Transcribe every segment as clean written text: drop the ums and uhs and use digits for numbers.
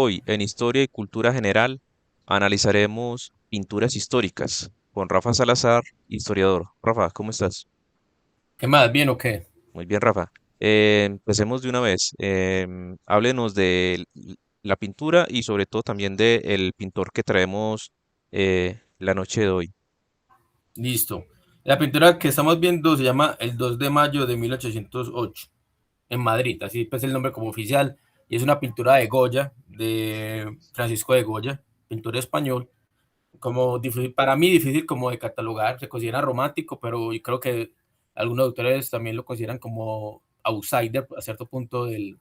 Hoy, en Historia y Cultura General, analizaremos pinturas históricas con Rafa Salazar, historiador. Rafa, ¿cómo estás? ¿Qué más? ¿Bien o qué? Muy bien, Rafa. Empecemos de una vez. Háblenos de la pintura y sobre todo también del pintor que traemos la noche de hoy. Listo. La pintura que estamos viendo se llama El 2 de mayo de 1808 en Madrid, así pues el nombre como oficial, y es una pintura de Goya, de Francisco de Goya, pintor español, como difícil, para mí difícil como de catalogar, se considera romántico, pero yo creo que algunos autores también lo consideran como outsider a cierto punto de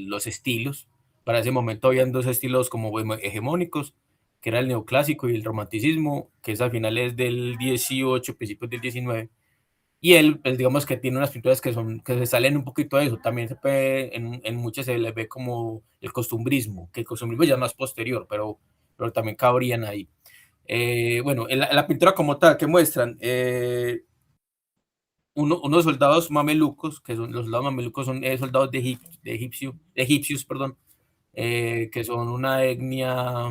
los estilos. Para ese momento habían dos estilos como hegemónicos, que era el neoclásico y el romanticismo, que es a finales del 18, principios del 19. Y él, pues, digamos que tiene unas pinturas que se salen un poquito de eso. También se puede, en muchas se le ve como el costumbrismo, que el costumbrismo ya es más posterior, pero también cabrían ahí. Bueno, en la pintura como tal, que muestran unos soldados mamelucos, que son los soldados mamelucos son soldados de egipcios, perdón, que son una etnia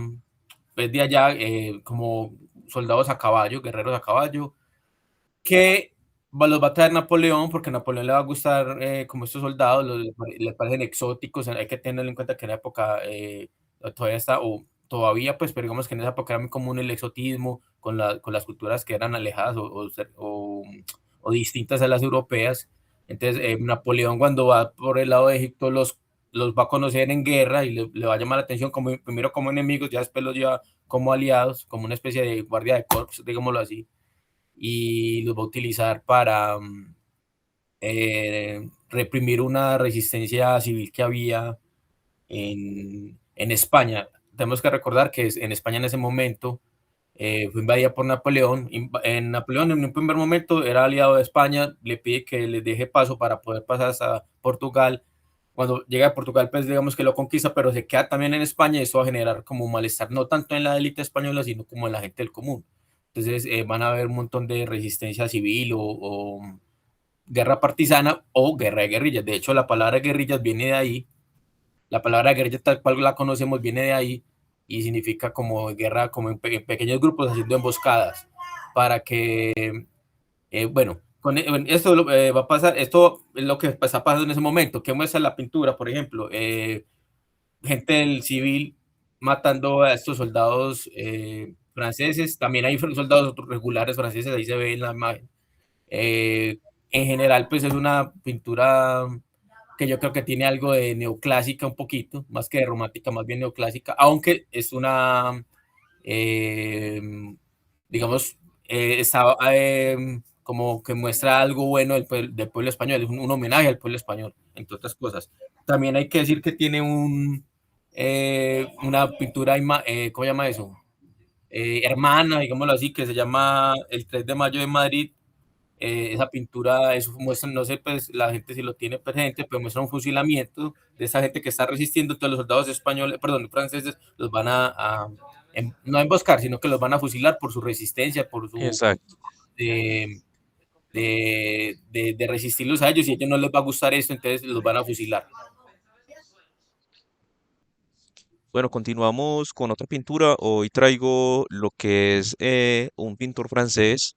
pues, de allá, como soldados a caballo, guerreros a caballo, que los va a traer Napoleón, porque a Napoleón le va a gustar como estos soldados, les parecen exóticos, hay que tener en cuenta que en la época todavía está, o todavía pues, pero digamos que en esa época era muy común el exotismo con las culturas que eran alejadas o distintas a las europeas. Entonces, Napoleón cuando va por el lado de Egipto los va a conocer en guerra y le va a llamar la atención como, primero como enemigos, ya después los lleva como aliados, como una especie de guardia de corps, digámoslo así, y los va a utilizar para reprimir una resistencia civil que había en España. Tenemos que recordar que en España en ese momento fue invadida por Napoleón. En Napoleón en un primer momento era aliado de España, le pide que les deje paso para poder pasar hasta Portugal. Cuando llega a Portugal, pues digamos que lo conquista, pero se queda también en España y eso va a generar como un malestar, no tanto en la élite española, sino como en la gente del común. Entonces van a haber un montón de resistencia civil o guerra partisana o guerra de guerrillas. De hecho, la palabra guerrillas viene de ahí, la palabra guerrilla tal cual la conocemos viene de ahí y significa como guerra, como en pequeños grupos haciendo emboscadas para que, bueno, bueno, esto va a pasar, esto es lo que está pasando en ese momento. ¿Qué muestra la pintura, por ejemplo? Gente del civil matando a estos soldados franceses, también hay soldados regulares franceses, ahí se ve en la imagen. En general, pues es una pintura que yo creo que tiene algo de neoclásica un poquito, más que de romántica, más bien neoclásica, aunque es una, eh, digamos, está como que muestra algo bueno del pueblo español, es un homenaje al pueblo español, entre otras cosas. También hay que decir que tiene una pintura, ¿cómo se llama eso? Hermana, digámoslo así, que se llama El 3 de mayo de Madrid. Esa pintura, eso muestra, no sé, pues la gente si lo tiene presente, pero muestra un fusilamiento de esa gente que está resistiendo. Todos los soldados españoles, perdón, franceses, los van no a emboscar, sino que los van a fusilar por su resistencia, por su Exacto. de, de resistirlos a ellos, y a ellos no les va a gustar esto, entonces los van a fusilar. Bueno, continuamos con otra pintura. Hoy traigo lo que es un pintor francés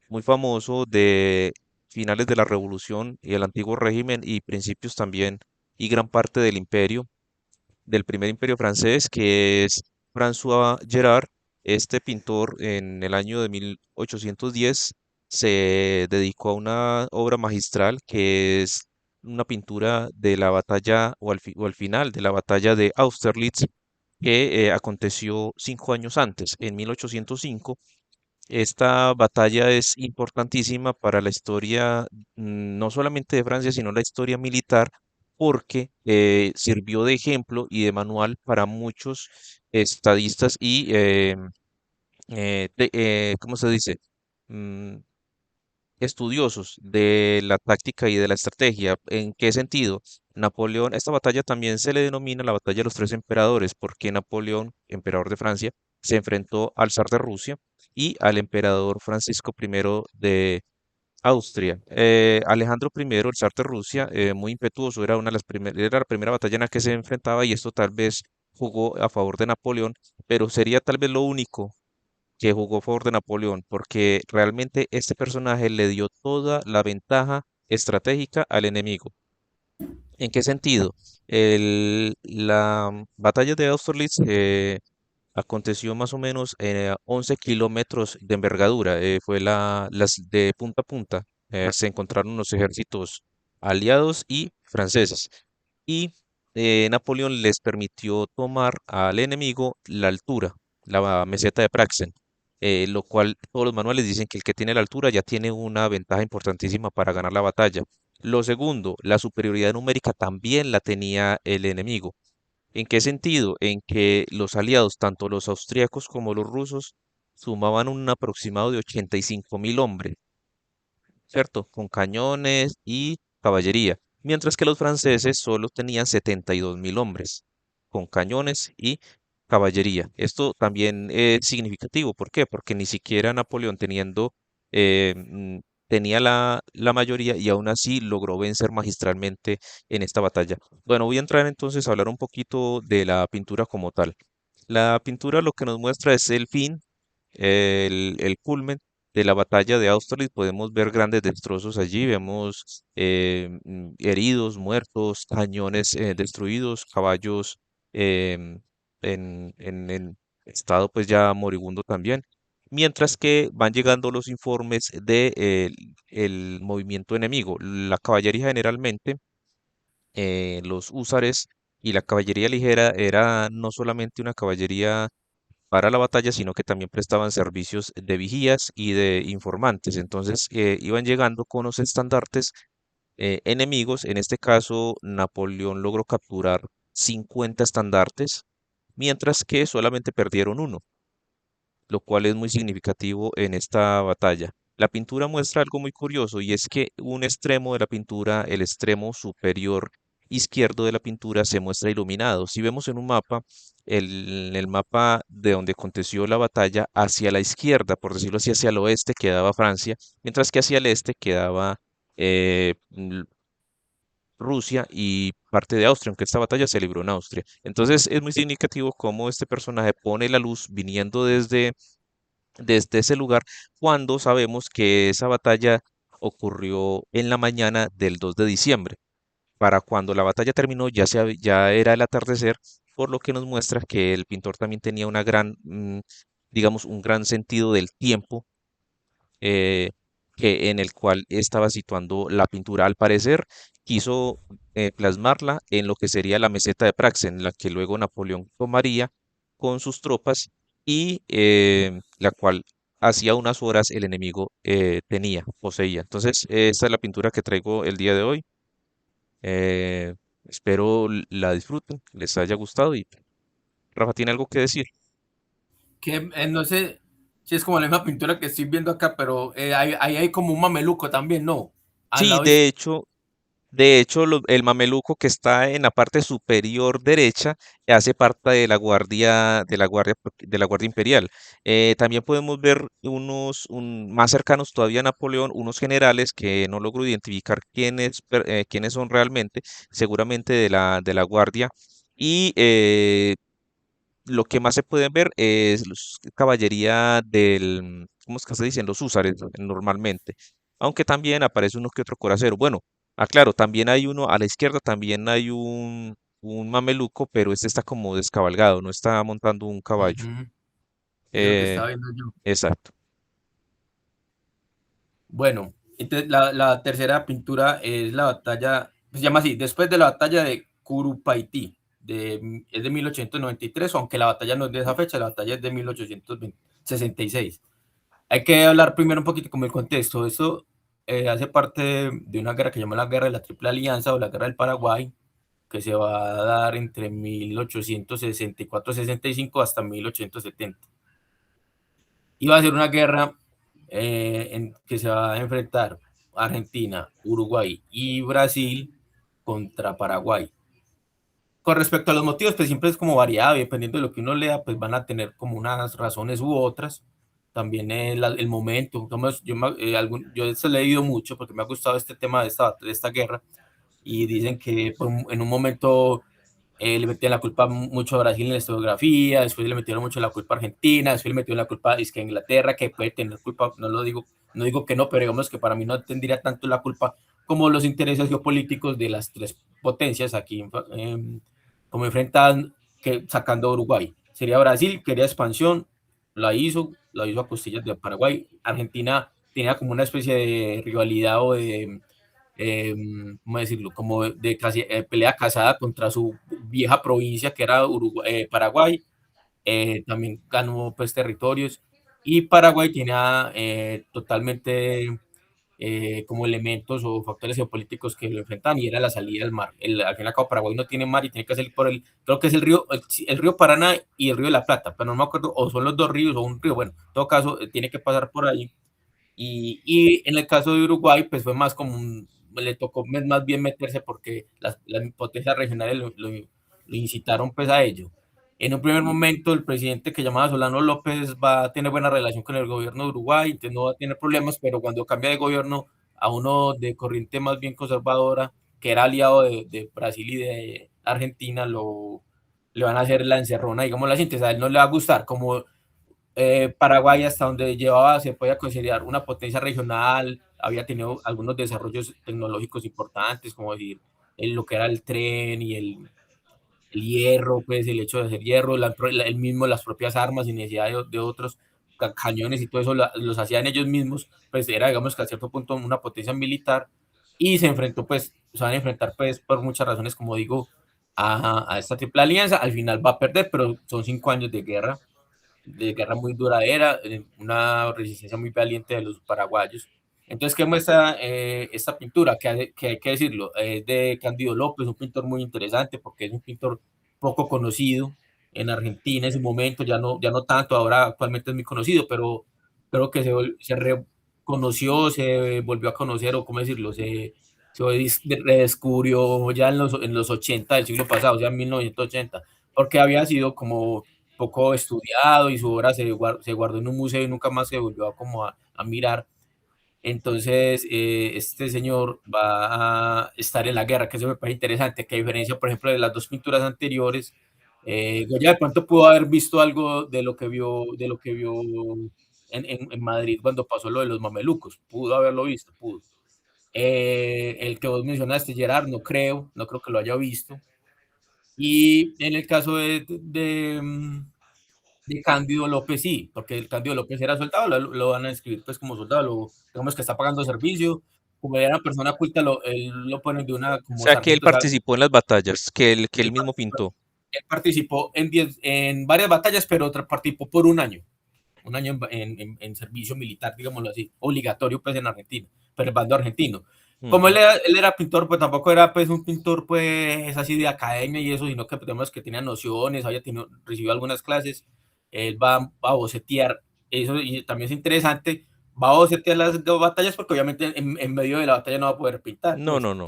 muy famoso de finales de la Revolución y el antiguo régimen y principios también y gran parte del imperio, del primer imperio francés, que es François Gérard. Este pintor en el año de 1810 se dedicó a una obra magistral que es una pintura de la batalla o al final de la batalla de Austerlitz que aconteció 5 años antes, en 1805. Esta batalla es importantísima para la historia, no solamente de Francia, sino la historia militar, porque sirvió de ejemplo y de manual para muchos estadistas y, ¿cómo se dice? Mm, Estudiosos de la táctica y de la estrategia. ¿En qué sentido? Napoleón, esta batalla también se le denomina la batalla de los tres emperadores, porque Napoleón, emperador de Francia, se enfrentó al zar de Rusia y al emperador Francisco I de Austria. Alejandro I, el zar de Rusia, muy impetuoso, era una de las era la primera batalla en la que se enfrentaba y esto tal vez jugó a favor de Napoleón, pero sería tal vez lo único que jugó a favor de Napoleón, porque realmente este personaje le dio toda la ventaja estratégica al enemigo. ¿En qué sentido? La batalla de Austerlitz aconteció más o menos 11 kilómetros de envergadura, fue las de punta a punta. Se encontraron los ejércitos aliados y franceses. Y Napoleón les permitió tomar al enemigo la altura, la meseta de Praxen, lo cual todos los manuales dicen que el que tiene la altura ya tiene una ventaja importantísima para ganar la batalla. Lo segundo, la superioridad numérica también la tenía el enemigo. ¿En qué sentido? En que los aliados, tanto los austríacos como los rusos, sumaban un aproximado de 85.000 hombres, ¿cierto? Con cañones y caballería, mientras que los franceses solo tenían 72.000 hombres, con cañones y caballería. Esto también es significativo, ¿por qué? Porque ni siquiera Napoleón tenía la mayoría y aún así logró vencer magistralmente en esta batalla. Bueno, voy a entrar entonces a hablar un poquito de la pintura como tal. La pintura lo que nos muestra es el fin, el culmen de la batalla de Austerlitz. Podemos ver grandes destrozos allí, vemos heridos, muertos, cañones destruidos, caballos em, en estado pues ya moribundo también. Mientras que van llegando los informes de el movimiento enemigo. La caballería generalmente, los húsares y la caballería ligera era no solamente una caballería para la batalla, sino que también prestaban servicios de vigías y de informantes. Entonces iban llegando con los estandartes enemigos. En este caso, Napoleón logró capturar 50 estandartes, mientras que solamente perdieron uno, lo cual es muy significativo en esta batalla. La pintura muestra algo muy curioso y es que un extremo de la pintura, el extremo superior izquierdo de la pintura, se muestra iluminado. Si vemos en un mapa, el mapa de donde aconteció la batalla, hacia la izquierda, por decirlo así, hacia el oeste quedaba Francia, mientras que hacia el este quedaba Rusia y parte de Austria, aunque esta batalla se libró en Austria. Entonces es muy significativo cómo este personaje pone la luz viniendo desde ese lugar, cuando sabemos que esa batalla ocurrió en la mañana del 2 de diciembre. Para cuando la batalla terminó ya era el atardecer, por lo que nos muestra que el pintor también tenía una digamos, un gran sentido del tiempo, eh, en el cual estaba situando la pintura. Al parecer, quiso plasmarla en lo que sería la meseta de Praxen, la que luego Napoleón tomaría con sus tropas y la cual hacía unas horas el enemigo poseía. Entonces, esta es la pintura que traigo el día de hoy. Eh, espero la disfruten, les haya gustado y Rafa tiene algo que decir. Que no sé si es como la misma pintura que estoy viendo acá, pero ahí hay como un mameluco también, ¿no? Al Sí, lado izquierdo. de hecho, el mameluco que está en la parte superior derecha hace parte de la guardia imperial. También podemos ver más cercanos todavía a Napoleón, unos generales que no logro identificar quiénes son realmente, seguramente de la guardia. Y lo que más se pueden ver es caballería ¿cómo es que se dicen? Los húsares, ¿no? Normalmente. Aunque también aparece uno que otro coracero. Bueno, claro, también hay uno, a la izquierda también hay un mameluco, pero este está como descabalgado, no está montando un caballo. Ujú, es lo que Eh, estaba viendo yo. exacto. Bueno, entonces la tercera pintura es la batalla, se llama así, después de la batalla de Curupaití, es de 1893, aunque la batalla no es de esa fecha, la batalla es de 1866. Hay que hablar primero un poquito como el contexto. Esto hace parte de una guerra que se llama la Guerra de la Triple Alianza o la Guerra del Paraguay, que se va a dar entre 1864-65 hasta 1870. Iba a ser una guerra en que se va a enfrentar Argentina, Uruguay y Brasil contra Paraguay. Con respecto a los motivos, pues siempre es como variado y dependiendo de lo que uno lea, pues van a tener como unas razones u otras. También el momento. Yo he leído mucho porque me ha gustado este tema de esta guerra y dicen que pues, en un momento le metían la culpa mucho a Brasil en la historiografía, después le metieron mucho la culpa a Argentina, después le metieron la culpa es que a Inglaterra, que puede tener culpa, no lo digo, no digo que no, pero digamos que para mí no tendría tanto la culpa como los intereses geopolíticos de las tres potencias aquí, como enfrentan, que sacando a Uruguay. Sería Brasil, quería expansión, la hizo a costillas de Paraguay. Argentina tenía como una especie de rivalidad o de ¿cómo decirlo? Como de casi, pelea casada contra su vieja provincia que era Uruguay, Paraguay, también ganó pues territorios y Paraguay tenía totalmente como elementos o factores geopolíticos que lo enfrentan y era la salida del mar. Al fin y al cabo Paraguay no tiene mar y tiene que salir por creo que es el río Paraná y el río de la Plata, pero no me acuerdo, o son los dos ríos o un río, bueno, en todo caso tiene que pasar por ahí y en el caso de Uruguay, pues fue más como le tocó más bien meterse porque las potencias regionales lo incitaron pues a ello. En un primer momento, el presidente que llamaba Solano López va a tener buena relación con el gobierno de Uruguay, entonces no va a tener problemas, pero cuando cambia de gobierno a uno de corriente más bien conservadora, que era aliado de Brasil y de Argentina, le van a hacer la encerrona, digamos la gente, a él no le va a gustar, como Paraguay hasta donde llevaba se podía considerar una potencia regional, había tenido algunos desarrollos tecnológicos importantes, como decir, lo que era el tren y el hierro, pues el hecho de hacer hierro, el mismo, las propias armas sin necesidad de otros cañones y todo eso los hacían ellos mismos, pues era digamos que a cierto punto una potencia militar y se enfrentó pues, se van a enfrentar pues por muchas razones, como digo, a esta triple alianza, al final va a perder, pero son 5 años de guerra muy duradera, una resistencia muy valiente de los paraguayos. Entonces, ¿qué muestra esta pintura? Que hay que decirlo, es de Cándido López, un pintor muy interesante porque es un pintor poco conocido en Argentina en su momento, ya no tanto, ahora actualmente es muy conocido, pero creo que se reconoció, se volvió a conocer, o cómo decirlo, se redescubrió ya en los 80 del siglo pasado, o sea, en 1980, porque había sido como poco estudiado y su obra se guardó en un museo y nunca más se volvió a, como a mirar. Entonces, este señor va a estar en la guerra, que eso me parece interesante, que a diferencia, por ejemplo, de las dos pinturas anteriores, Goya de pronto pudo haber visto algo de lo que vio en Madrid cuando pasó lo de los mamelucos, pudo haberlo visto, pudo. El que vos mencionaste, Gerard, no creo que lo haya visto. Y en el caso de Cándido López, sí, porque el Cándido López era soldado, lo van a escribir pues como soldado, digamos que está pagando servicio, como era una persona culta, él lo ponen de una O como sea que él sargento, o sea, participó en las batallas que él él, mismo pintó. él participó en varias batallas, pero otra participó por un año en servicio militar, digámoslo así, obligatorio pues en Argentina, pero el bando argentino. Como Ujú. él era pintor, pues tampoco era pues un pintor pues así de academia y eso, sino que tenemos que tenía nociones, había tenido, recibido algunas clases, él va a bocetear, eso y también es interesante, va a bocetear las dos batallas porque obviamente en medio de la batalla no va a poder pintar, No, pues no, no.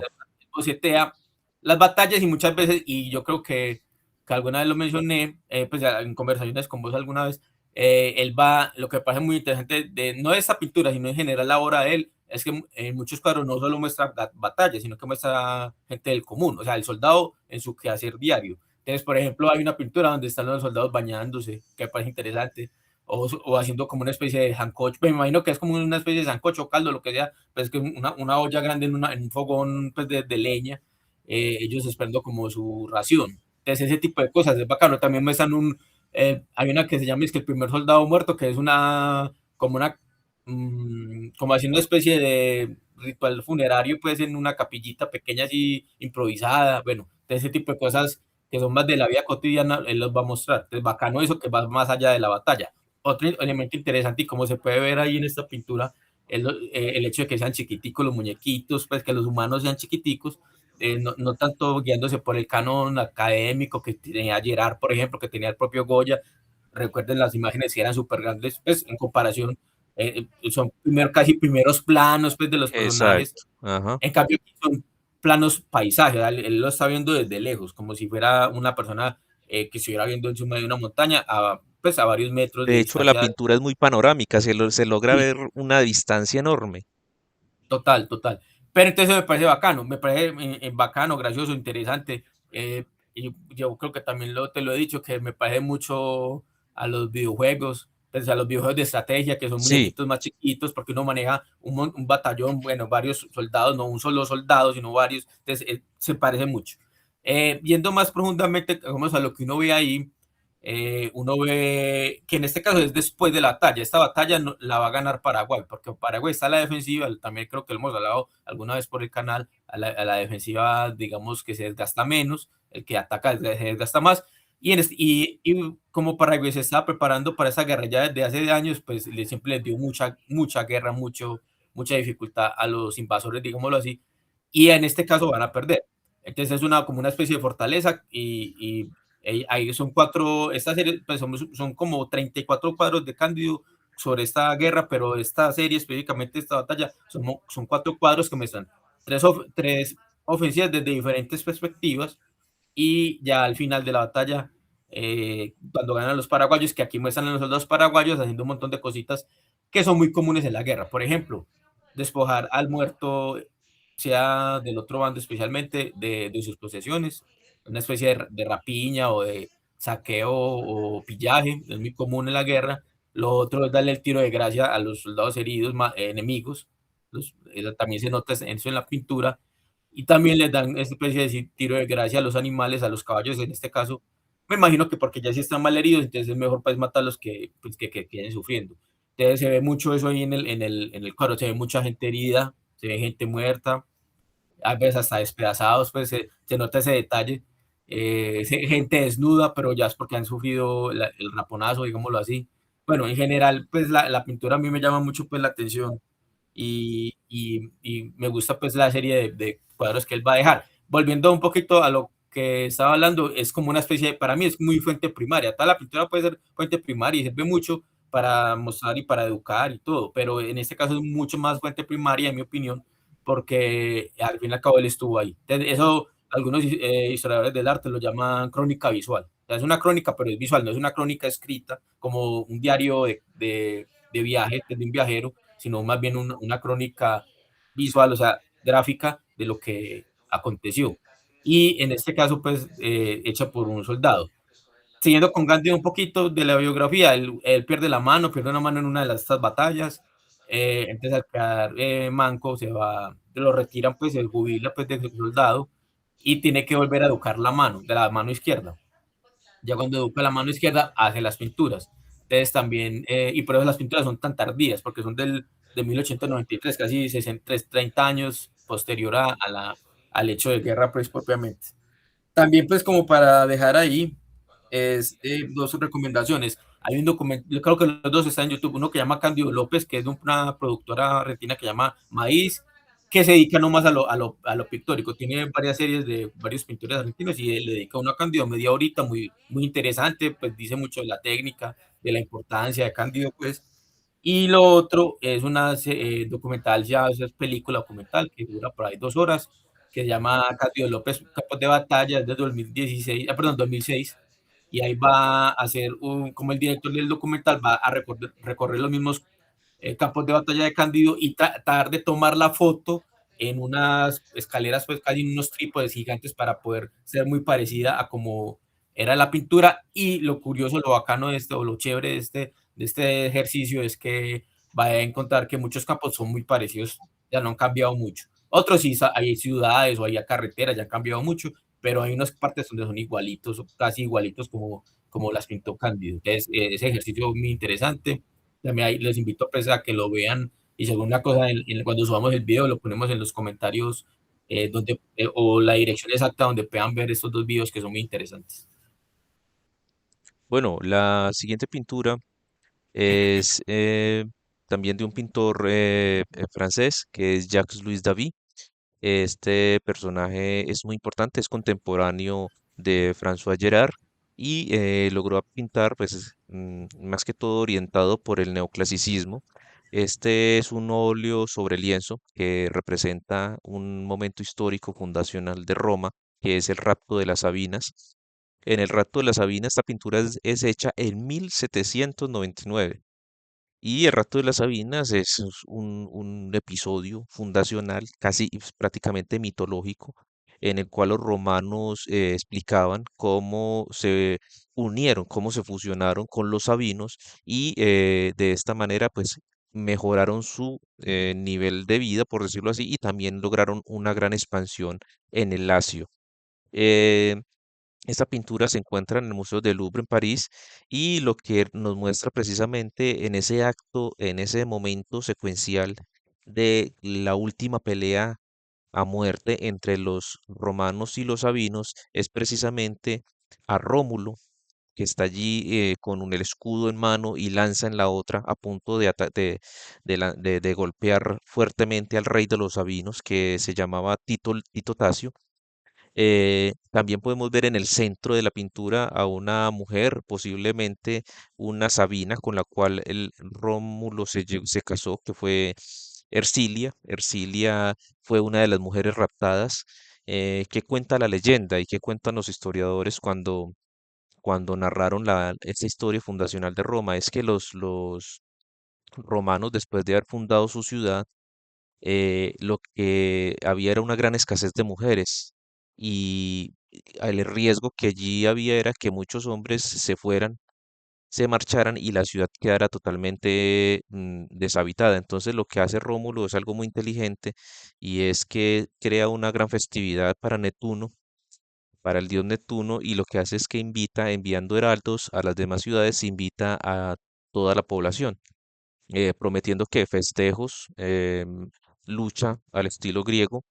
bocetea las batallas y muchas veces, y yo creo que alguna vez lo mencioné, pues en conversaciones con vos alguna vez, él va, lo que me parece muy interesante, no de esta pintura, sino en general la obra de él, es que en muchos cuadros no solo muestra batallas, sino que muestra gente del común, o sea, el soldado en su quehacer diario. Entonces, por ejemplo, hay una pintura donde están los soldados bañándose, que me parece interesante, o haciendo como una especie de sancocho, me imagino que es como una especie de sancocho, caldo, lo que sea, pues que una olla grande en un fogón pues, de leña, ellos esperando como su ración. Entonces, ese tipo de cosas es bacano. También muestran hay una que se llama es que el primer soldado muerto, que es como haciendo una especie de ritual funerario, pues en una capillita pequeña así improvisada. Bueno, de ese tipo de cosas que son más de la vida cotidiana, él los va a mostrar. Entonces, bacano eso que va más allá de la batalla. Otro elemento interesante y como se puede ver ahí en esta pintura, es el hecho de que sean chiquiticos los muñequitos, pues que los humanos sean chiquiticos, no tanto guiándose por el canon académico que tenía Gerard, por ejemplo, que tenía el propio Goya. Recuerden las imágenes que eran súper grandes, pues en comparación, son casi primeros planos pues, de los personajes. Exacto. Ajá. En cambio, aquí son planos paisajes, él lo está viendo desde lejos, como si fuera una persona que estuviera viendo encima de una montaña pues a varios metros de De hecho, la distancia. pintura es muy panorámica, se logra Sí, ver una distancia enorme. total, total. Pero entonces me parece bacano, me parece bacano, gracioso, interesante. y yo creo que también te lo he dicho, que me parece mucho a los videojuegos, pues a los videojuegos de estrategia, que son Sí, muñequitos más chiquitos, porque uno maneja un batallón, bueno, varios soldados, no un solo soldado, sino varios, entonces se parece mucho. Viendo más profundamente, vamos a lo que uno ve ahí, uno ve que en este caso es después de la batalla. Esta batalla la va a ganar Paraguay, porque Paraguay está a la defensiva, también creo que lo hemos hablado alguna vez por el canal, a la defensiva, digamos que se desgasta menos, el que ataca se desgasta más. Y como Paraguay se estaba preparando para esa guerra ya desde hace años, pues siempre les dio mucha guerra, mucha dificultad a los invasores, digámoslo así, y en este caso van a perder. Entonces es como una especie de fortaleza ahí son cuatro, esta serie, pues son como 34 cuadros de Cándido sobre esta guerra, pero esta serie, específicamente esta batalla, son cuatro cuadros que muestran tres ofensivas desde diferentes perspectivas y ya al final de la batalla, cuando ganan los paraguayos, que aquí muestran a los soldados paraguayos haciendo un montón de cositas que son muy comunes en la guerra. Por ejemplo, despojar al muerto, sea del otro bando especialmente, de sus posesiones, una especie de rapiña o de saqueo o pillaje, es muy común en la guerra. Lo otro es darle el tiro de gracia a los soldados heridos, enemigos. También se nota eso en la pintura. Y también les dan esta especie de tiro de gracia a los animales, a los caballos en este caso. Me imagino que porque ya sí están mal heridos, entonces es mejor pues matarlos que queden sufriendo. Entonces se ve mucho eso ahí en el cuadro, se ve mucha gente herida, se ve gente muerta, a veces hasta despedazados, pues se nota ese detalle. Gente desnuda, pero ya es porque han sufrido el raponazo, digámoslo así. Bueno, en general, pues la pintura a mí me llama mucho pues la atención y me gusta pues la serie de cuadros que él va a dejar. Volviendo un poquito a lo que estaba hablando, es como una especie para mí es muy fuente primaria. Toda la pintura puede ser fuente primaria y sirve mucho para mostrar y para educar y todo, pero en este caso es mucho más fuente primaria, en mi opinión, porque al fin y al cabo él estuvo ahí. Entonces, eso algunos historiadores del arte lo llaman crónica visual. O sea, es una crónica, pero es visual, no es una crónica escrita como un diario de viaje de un viajero, sino más bien una crónica visual, o sea, gráfica de lo que aconteció. Y en este caso, pues, hecha por un soldado. Siguiendo con Gandhi un poquito de la biografía, él pierde una mano en una de estas batallas, entonces al quedar manco se va, lo retiran, pues se jubila pues de soldado y tiene que volver a educar la mano, de la mano izquierda. Ya cuando educa la mano izquierda, hace las pinturas. Entonces también, y por eso las pinturas son tan tardías, porque son de 1893, casi 60, 30 años posterior al hecho de guerra, pues propiamente. También, pues, como para dejar ahí, dos recomendaciones. Hay un documento, yo creo que los dos están en YouTube, uno que llama Cándido López, que es de una productora argentina que llama Maíz, que se dedica nomás a lo pictórico. Tiene varias series de varios pintores argentinos y le dedica uno a Cándido, media horita, muy interesante, pues dice mucho de la técnica, de la importancia de Cándido, pues. Y lo otro es una documental, ya es película documental, que dura por ahí 2 horas, que se llama Castillo López Campos de Batalla, es de 2016, perdón, 2006, y ahí va a hacer, como el director del documental va a recorrer los mismos campos de batalla de Cándido y tratar de tomar la foto en unas escaleras, pues casi en unos trípodes gigantes para poder ser muy parecida a como era la pintura. Y lo curioso, lo bacano de esto, o lo chévere de este ejercicio es que va a encontrar que muchos campos son muy parecidos, ya no han cambiado mucho. Otros sí, hay ciudades o hay carreteras, ya han cambiado mucho, pero hay unas partes donde son igualitos, casi igualitos como las pintó Cándido. Entonces, ese ejercicio es muy interesante. También ahí les invito pues, a que lo vean y si alguna cosa cuando subamos el video lo ponemos en los comentarios o la dirección exacta donde puedan ver estos dos videos que son muy interesantes. bueno, la siguiente pintura es también de un pintor francés que es Jacques-Louis David. Este personaje es muy importante, es contemporáneo de François Gérard y logró pintar, pues, más que todo orientado por el neoclasicismo. Este es un óleo sobre lienzo que representa un momento histórico fundacional de Roma, que es el rapto de las Sabinas. En el rapto de las Sabinas, esta pintura es hecha en 1799. Y el Rato de las Sabinas es un episodio fundacional, casi prácticamente mitológico, en el cual los romanos explicaban cómo se unieron, cómo se fusionaron con los sabinos y de esta manera pues mejoraron su nivel de vida, por decirlo así, y también lograron una gran expansión en el Lacio. Eh, Esta pintura se encuentra en el Museo del Louvre en París y lo que nos muestra precisamente en ese acto, en ese momento secuencial de la última pelea a muerte entre los romanos y los sabinos es precisamente a Rómulo, que está allí con el escudo en mano y lanza en la otra a punto de golpear fuertemente al rey de los sabinos, que se llamaba Tito Tasio. También podemos ver en el centro de la pintura a una mujer, posiblemente una Sabina, con la cual el Rómulo se casó, que fue Ercilia. Ercilia fue una de las mujeres raptadas. Que cuenta la leyenda y que cuentan los historiadores cuando narraron esta historia fundacional de Roma? Es que los romanos, después de haber fundado su ciudad, lo que había era una gran escasez de mujeres y el riesgo que allí había era que muchos hombres se fueran, se marcharan y la ciudad quedara totalmente deshabitada. Entonces lo que hace Rómulo es algo muy inteligente y es que crea una gran festividad para Neptuno, para el dios Neptuno, y lo que hace es que invita, enviando heraldos a las demás ciudades, invita a toda la población prometiendo que festejos, lucha al estilo griego,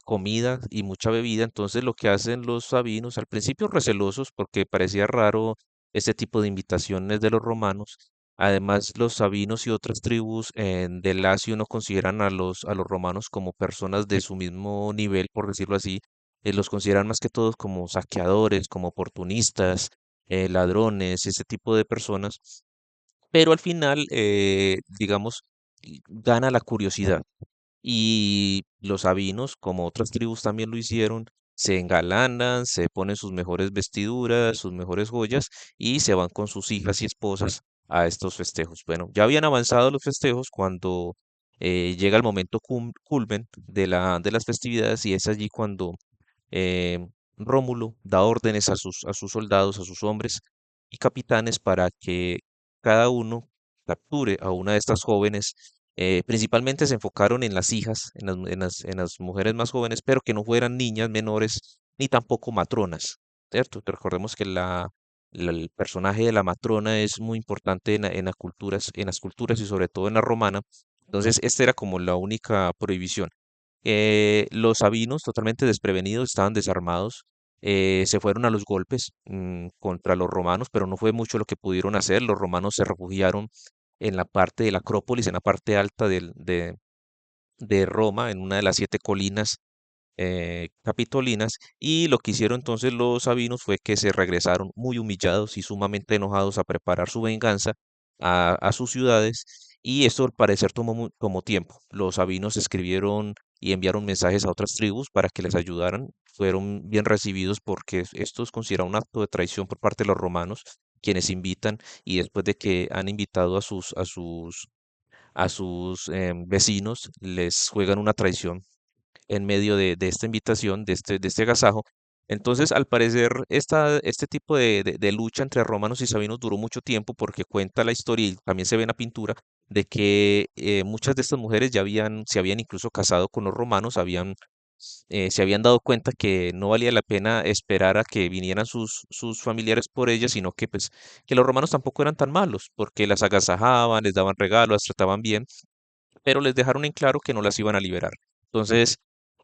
comida y mucha bebida. Entonces lo que hacen los sabinos, al principio recelosos porque parecía raro este tipo de invitaciones de los romanos. Además, los sabinos y otras tribus del Lacio no consideran a los romanos como personas de su mismo nivel, por decirlo así. Los consideran más que todos como saqueadores, como oportunistas, ladrones, ese tipo de personas, pero al final, digamos, gana la curiosidad. Y los sabinos, como otras tribus también lo hicieron, se engalanan, se ponen sus mejores vestiduras, sus mejores joyas y se van con sus hijas y esposas a estos festejos. Bueno, ya habían avanzado los festejos cuando llega el momento culmen de las festividades y es allí cuando eh, Rómulo da órdenes a sus soldados, a sus hombres y capitanes para que cada uno capture a una de estas jóvenes. Principalmente se enfocaron en las hijas, en las mujeres más jóvenes, pero que no fueran niñas menores ni tampoco matronas, ¿cierto? Recordemos que el personaje de la matrona es muy importante en las culturas y sobre todo en la romana. Entonces, esta era como la única prohibición. Los sabinos, totalmente desprevenidos, estaban desarmados, se fueron a los golpes contra los romanos, pero no fue mucho lo que pudieron hacer. Los romanos se refugiaron en la parte de la Acrópolis, en la parte alta de Roma, en una de las siete colinas capitolinas, y lo que hicieron entonces los sabinos fue que se regresaron muy humillados y sumamente enojados a preparar su venganza a sus ciudades, y esto al parecer tomó tiempo. Los sabinos escribieron y enviaron mensajes a otras tribus para que les ayudaran. Fueron bien recibidos porque esto es considerado un acto de traición por parte de los romanos, quienes invitan y después de que han invitado a sus vecinos, les juegan una traición en medio de esta invitación, de este agasajo. Entonces, al parecer, este tipo de lucha entre romanos y sabinos duró mucho tiempo porque cuenta la historia y también se ve en la pintura de que muchas de estas mujeres se habían incluso casado con los romanos, se habían dado cuenta que no valía la pena esperar a que vinieran sus familiares por ellas, sino que pues que los romanos tampoco eran tan malos, porque las agasajaban, les daban regalos, las trataban bien, pero les dejaron en claro que no las iban a liberar. Entonces,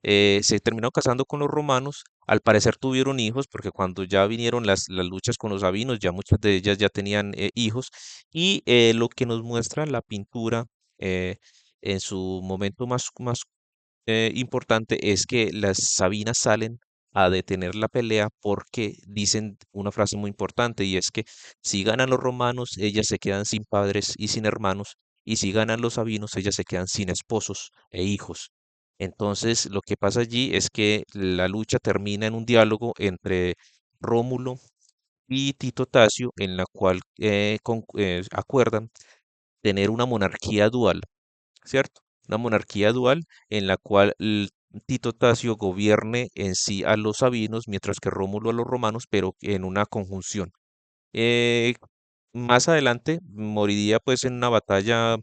se terminaron casando con los romanos, al parecer tuvieron hijos, porque cuando ya vinieron las luchas con los sabinos, ya muchas de ellas ya tenían hijos, y lo que nos muestra la pintura eh, en su momento más importante es que las sabinas salen a detener la pelea porque dicen una frase muy importante y es que si ganan los romanos, ellas se quedan sin padres y sin hermanos, y si ganan los sabinos, ellas se quedan sin esposos e hijos. Entonces, lo que pasa allí es que la lucha termina en un diálogo entre Rómulo y Tito Tasio, en la cual acuerdan tener una monarquía dual, ¿cierto? Una monarquía dual en la cual Tito Tasio gobierne en sí a los sabinos, mientras que Rómulo a los romanos, pero en una conjunción. Eh, Más adelante moriría pues en una batalla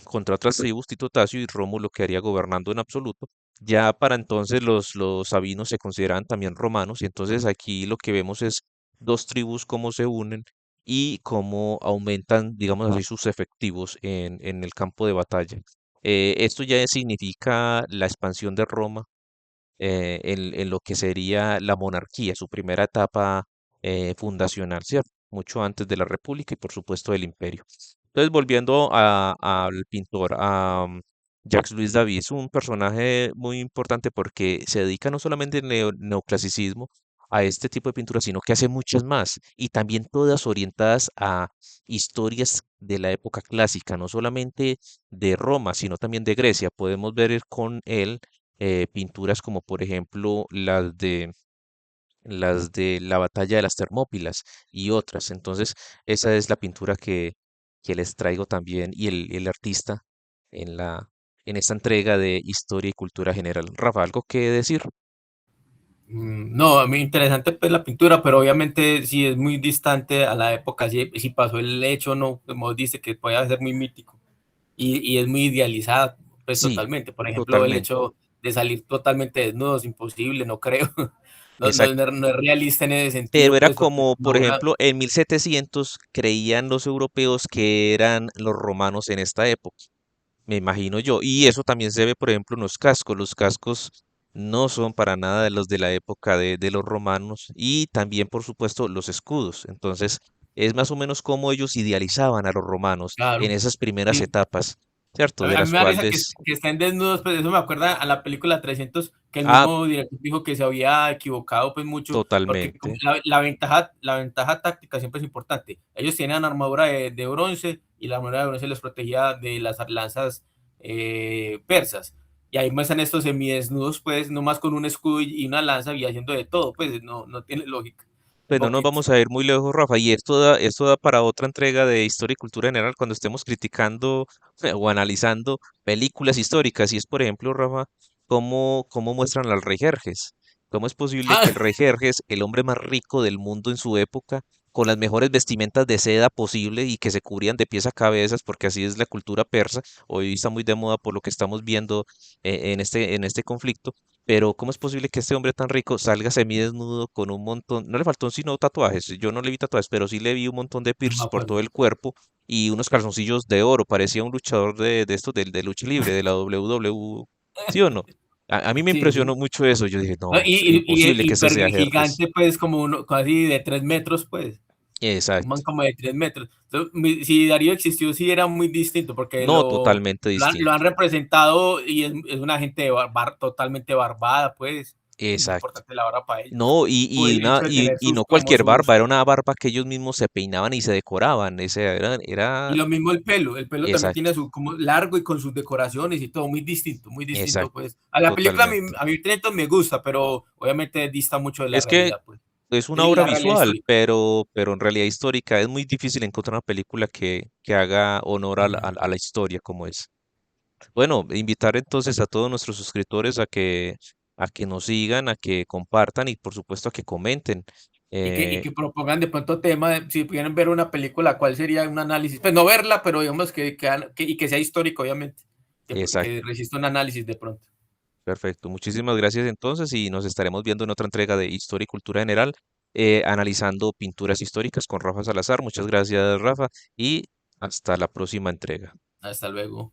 contra otras tribus, Tito Tasio, y Rómulo quedaría gobernando en absoluto. Ya para entonces los sabinos se consideraban también romanos, y entonces aquí lo que vemos es dos tribus cómo se unen y cómo aumentan, digamos así, sus efectivos en el campo de batalla. Esto ya significa la expansión de Roma en lo que sería la monarquía, su primera etapa fundacional, ¿cierto? Mucho antes de la República y por supuesto del Imperio. Entonces, volviendo al pintor, a Jacques-Louis David, es un personaje muy importante porque se dedica no solamente al neoclasicismo, a este tipo de pintura, sino que hace muchas más y también todas orientadas a historias de la época clásica, no solamente de Roma, sino también de Grecia. Podemos ver con él pinturas como por ejemplo las de la batalla de las Termópilas y otras. Entonces, esa es la pintura que les traigo también y el artista en en esta entrega de Historia y Cultura General. Rafa, ¿algo que decir? No, a mí interesante pues la pintura, pero obviamente sí es muy distante a la época, si pasó el hecho, no, como dice que puede ser muy mítico y es muy idealizada, pues Sí, totalmente. Por ejemplo, el totalmente. hecho de salir totalmente desnudo es imposible, no creo. No, no, Exacto. no es realista en ese Pero sentido, era pues, porque como, por ahora, ejemplo, en 1700 creían los europeos que eran los romanos en esta época. Me imagino yo. Y eso también se ve, por ejemplo, en los cascos. Los cascos no son para nada de los de la época de los romanos. Y también, por supuesto, los escudos. Entonces, es más o menos como ellos idealizaban a los romanos en claro. esas primeras Sí. etapas, ¿cierto? De A mí las me da risa cuales, que estén desnudos, pues eso me acuerda a la película 300 que el ah, mismo director dijo que se había equivocado pues mucho, porque como totalmente. la ventaja táctica siempre es importante. Ellos tenían armadura de bronce y la armadura de bronce les protegía de las lanzas persas. Y ahí muestran estos semidesnudos, pues, nomás con un escudo y una lanza y haciendo de todo, pues no, no tiene lógica, un Pues no nos poquito. vamos a ir muy lejos, Rafa, y esto da para otra entrega de Historia y Cultura General cuando estemos criticando o analizando películas históricas. Y es, por ejemplo, Rafa, cómo muestran al rey Jerjes. ¿Cómo es posible que Ah, el rey Jerjes, el hombre más rico del mundo en su época, con las mejores vestimentas de seda posible y que se cubrían de pies a cabezas, porque así es la cultura persa, hoy está muy de moda por lo que estamos viendo en este conflicto, pero ¿cómo es posible que este hombre tan rico salga semidesnudo con un montón, no le faltó sino tatuajes, yo no le vi tatuajes, pero sí le vi un montón de no me piercings por todo acuerdo. el cuerpo y unos calzoncillos de oro, parecía un luchador de estos de lucha libre, de la WWE, ¿sí o no? A mí me Sí, impresionó sí. mucho eso, yo dije, No, no, es imposible que ese hiper sea Jerjes. gigante, pues, como uno, casi de 3 metros, pues. Un man Exacto. como de 3 metros. Entonces, si Darío existió, sí era muy distinto, porque No, totalmente lo han distinto. representado y es una gente totalmente barbada, pues. Es muy Exacto. importante la barba para ellos. No, O y, el una, hecho de y, tener y sus, no como cualquier barba, sus. era una barba que ellos mismos se peinaban y se decoraban. Ese Y era, lo mismo el pelo también exacto, tiene su como largo y con sus decoraciones y todo, muy distinto, exacto, pues. A la película totalmente. a mí Trenton me gusta, pero obviamente dista mucho de la Es que realidad, pues. es una Y obra la realidad visual, histórica. pero en realidad histórica es muy difícil encontrar una película que haga honor a Ujú. la historia como es. Bueno, invitar entonces a todos nuestros suscriptores a que nos sigan, a que compartan y por supuesto a que comenten. Y Eh, que propongan de pronto tema, si pudieran ver una película, ¿cuál sería un análisis? Pues no verla, pero digamos y que sea histórico, obviamente, que exacto, resista un análisis de pronto. perfecto. Muchísimas gracias entonces y nos estaremos viendo en otra entrega de Historia y Cultura General, analizando pinturas históricas con Rafa Salazar. Muchas gracias, Rafa, y hasta la próxima entrega. Hasta luego.